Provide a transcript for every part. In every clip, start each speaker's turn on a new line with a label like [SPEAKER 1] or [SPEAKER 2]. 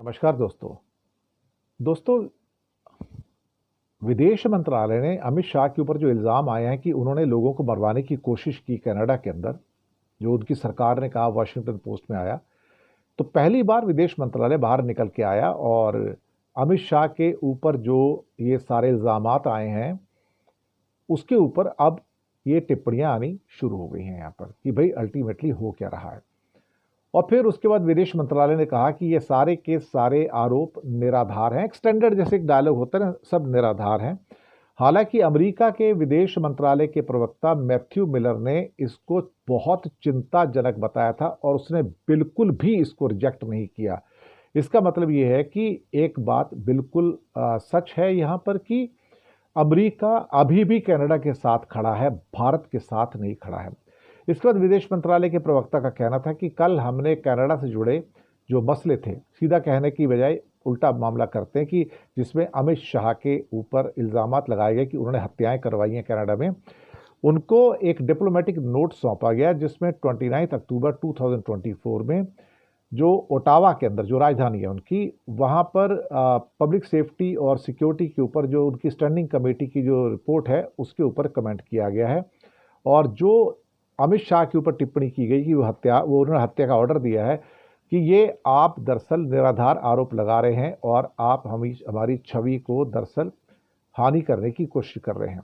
[SPEAKER 1] नमस्कार दोस्तों। दोस्तों, विदेश मंत्रालय ने अमित शाह के ऊपर जो इल्ज़ाम आए हैं कि उन्होंने लोगों को मरवाने की कोशिश की कनाडा के अंदर, जो उनकी सरकार ने कहा, वॉशिंगटन पोस्ट में आया। तो पहली बार विदेश मंत्रालय बाहर निकल के आया और अमित शाह के ऊपर जो ये सारे इल्ज़ामात आए हैं, उसके ऊपर अब ये टिप्पणियां आनी शुरू हो गई हैं यहाँ पर कि भाई अल्टीमेटली हो क्या रहा है। और फिर उसके बाद विदेश मंत्रालय ने कहा कि ये सारे के सारे आरोप निराधार हैं। एक स्टैंडर्ड जैसे एक डायलॉग होता है ना, सब निराधार हैं। हालांकि अमेरिका के विदेश मंत्रालय के प्रवक्ता मैथ्यू मिलर ने इसको बहुत चिंताजनक बताया था और उसने बिल्कुल भी इसको रिजेक्ट नहीं किया। इसका मतलब ये है कि एक बात बिल्कुल सच है यहाँ पर कि अमेरिका अभी भी कनाडा के साथ खड़ा है, भारत के साथ नहीं खड़ा है। इसके बाद विदेश मंत्रालय के प्रवक्ता का कहना था कि कल हमने कनाडा से जुड़े जो मसले थे, सीधा कहने की बजाय उल्टा मामला करते हैं कि जिसमें अमित शाह के ऊपर इल्ज़ामात लगाए गए कि उन्होंने हत्याएं करवाई हैं कनाडा में, उनको एक डिप्लोमेटिक नोट सौंपा गया जिसमें 29 अक्टूबर 2024 में जो ओटावा के अंदर जो राजधानी है उनकी, वहाँ पर पब्लिक सेफ्टी और सिक्योरिटी के ऊपर जो उनकी स्टैंडिंग कमेटी की जो रिपोर्ट है उसके ऊपर कमेंट किया गया है। और जो अमित शाह के ऊपर टिप्पणी की गई कि वो उन्होंने हत्या का ऑर्डर दिया है कि ये आप दरअसल निराधार आरोप लगा रहे हैं और आप हमारी छवि को दरअसल हानि करने की कोशिश कर रहे हैं।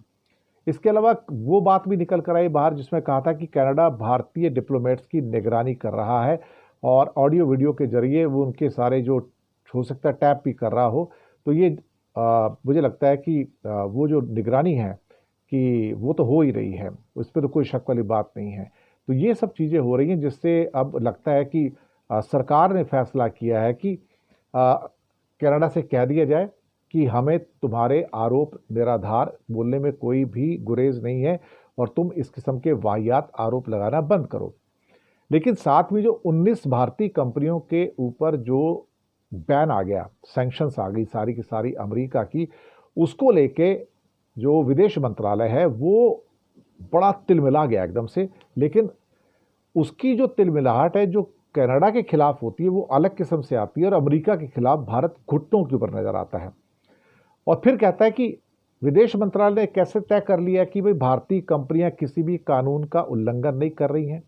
[SPEAKER 1] इसके अलावा वो बात भी निकल कर आई बाहर जिसमें कहा था कि कनाडा भारतीय डिप्लोमेट्स की निगरानी कर रहा है और ऑडियो वीडियो के जरिए वो उनके सारे जो हो सकता है टैप भी कर रहा हो। तो ये मुझे लगता है कि वो जो निगरानी है कि वो तो हो ही रही है, उस पर तो कोई शक वाली बात नहीं है। तो ये सब चीज़ें हो रही हैं जिससे अब लगता है कि सरकार ने फैसला किया है कि कनाडा से कह दिया जाए कि हमें तुम्हारे आरोप निराधार बोलने में कोई भी गुरेज नहीं है और तुम इस किस्म के वाहियात आरोप लगाना बंद करो। लेकिन साथ में जो 19 भारतीय कंपनियों के ऊपर जो बैन आ गया, सैंक्शंस आ गई सारी की सारी अमेरिका की, उसको लेके जो विदेश मंत्रालय है वो बड़ा तिलमिला गया एकदम से। लेकिन उसकी जो तिलमिलाहट है जो कनाडा के खिलाफ होती है वो अलग किस्म से आती है और अमेरिका के खिलाफ भारत घुटनों के ऊपर नजर आता है। और फिर कहता है कि विदेश मंत्रालय ने कैसे तय कर लिया कि भाई भारतीय कंपनियां किसी भी कानून का उल्लंघन नहीं कर रही हैं।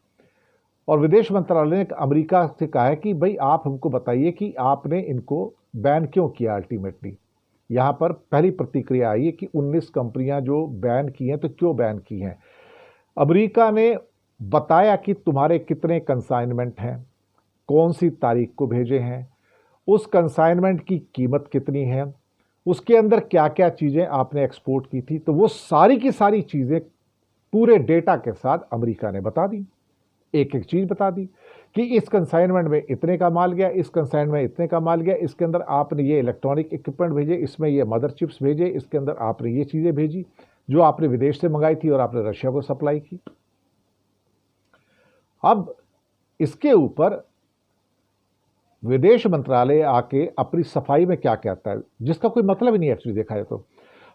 [SPEAKER 1] और विदेश मंत्रालय ने अमेरिका से कहा है कि भाई आप हमको बताइए कि आपने इनको बैन क्यों किया। अल्टीमेटली यहाँ पर पहली प्रतिक्रिया आई है कि 19 कंपनियां जो बैन की हैं, तो क्यों बैन की हैं। अमेरिका ने बताया कि तुम्हारे कितने कंसाइनमेंट हैं, कौन सी तारीख को भेजे हैं, उस कंसाइनमेंट की कीमत कितनी है, उसके अंदर क्या क्या चीज़ें आपने एक्सपोर्ट की थी। तो वो सारी की सारी चीज़ें पूरे डेटा के साथ अमेरिका ने बता दी, एक एक चीज़ बता दी कि इस कंसाइनमेंट में इतने का माल गया, इस कंसाइनमेंट में इतने का माल गया, इसके अंदर आपने ये इलेक्ट्रॉनिक इक्विपमेंट भेजे, इसमें ये मदर चिप्स भेजे, इसके अंदर आपने ये चीज़ें भेजी जो आपने विदेश से मंगाई थी और आपने रशिया को सप्लाई की। अब इसके ऊपर विदेश मंत्रालय आके अपनी सफाई में क्या कहता है, जिसका कोई मतलब ही नहीं एक्चुअली देखा जाए तो।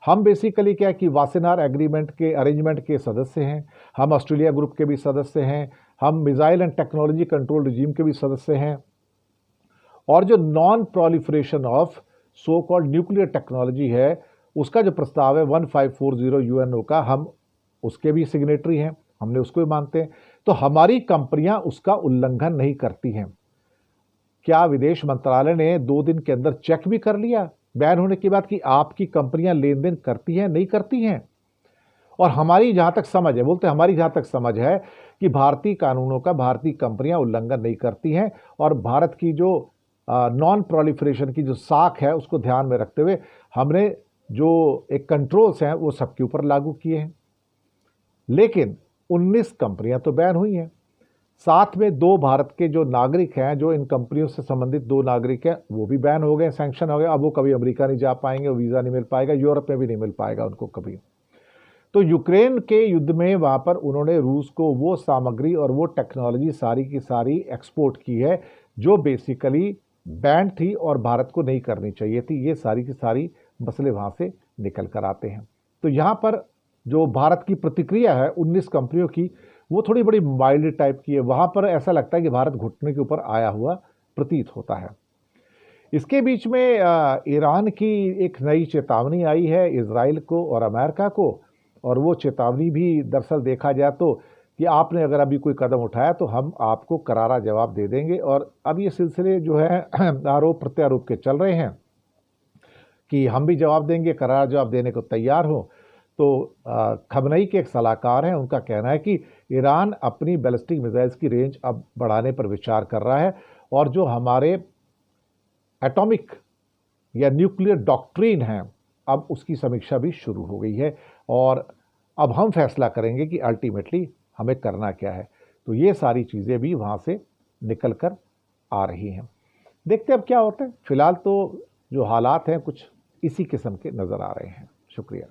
[SPEAKER 1] हम बेसिकली क्या है कि वासेनार एग्रीमेंट के अरेंजमेंट के सदस्य हैं, हम ऑस्ट्रेलिया ग्रुप के भी सदस्य हैं, हम missile and technology control regime के भी सदस्य हैं, और जो non proliferation of so called nuclear technology है उसका जो प्रस्ताव है 1540 यूएनओ का, हम उसके भी सिग्नेटरी हैं, हमने उसको भी मानते हैं। तो हमारी कंपनियां उसका उल्लंघन नहीं करती हैं। क्या विदेश मंत्रालय ने 2 दिन के अंदर चेक भी कर लिया बैन होने के बाद कि आपकी कंपनियां लेन देन करती हैं नहीं करती हैं। और हमारी जहां तक समझ है, बोलते हमारी जहां तक समझ है कि भारतीय कानूनों का भारतीय कंपनियां उल्लंघन नहीं करती हैं और भारत की जो नॉन प्रोलिफरेशन की जो साख है उसको ध्यान में रखते हुए हमने जो एक कंट्रोल्स हैं वो सबके ऊपर लागू किए हैं। लेकिन 19 कंपनियां तो बैन हुई हैं, साथ में 2 भारत के जो नागरिक हैं, जो इन कंपनियों से संबंधित 2 नागरिक हैं, वो भी बैन हो गए, सैंक्शन हो गए। अब वो कभी अमेरिका नहीं जा पाएंगे, वो वीज़ा नहीं मिल पाएगा, यूरोप में भी नहीं मिल पाएगा उनको कभी। तो यूक्रेन के युद्ध में वहाँ पर उन्होंने रूस को वो सामग्री और वो टेक्नोलॉजी सारी की सारी एक्सपोर्ट की है जो बेसिकली बैन थी और भारत को नहीं करनी चाहिए थी। ये सारी की सारी मसले वहाँ से निकल कर आते हैं। तो यहाँ पर जो भारत की प्रतिक्रिया है 19 कंपनियों की, वो थोड़ी बड़ी माइल्ड टाइप की है। वहाँ पर ऐसा लगता है कि भारत घुटने के ऊपर आया हुआ प्रतीत होता है। इसके बीच में ईरान की एक नई चेतावनी आई है इजराइल को और अमेरिका को, और वो चेतावनी भी दरअसल देखा जाए तो कि आपने अगर अभी कोई कदम उठाया तो हम आपको करारा जवाब दे देंगे। और अब ये सिलसिले जो है आरोप प्रत्यारोप के चल रहे हैं कि हम भी जवाब देंगे, करारा जवाब देने को तैयार हो। तो खमनई के एक सलाहकार हैं, उनका कहना है कि ईरान अपनी बैलिस्टिक मिसाइल्स की रेंज अब बढ़ाने पर विचार कर रहा है, और जो हमारे एटॉमिक या न्यूक्लियर डॉक्ट्रिन है अब उसकी समीक्षा भी शुरू हो गई है, और अब हम फैसला करेंगे कि अल्टीमेटली हमें करना क्या है। तो ये सारी चीज़ें भी वहाँ से निकल कर आ रही हैं। देखते अब क्या होता है। फिलहाल तो जो हालात हैं कुछ इसी किस्म के नज़र आ रहे हैं। शुक्रिया।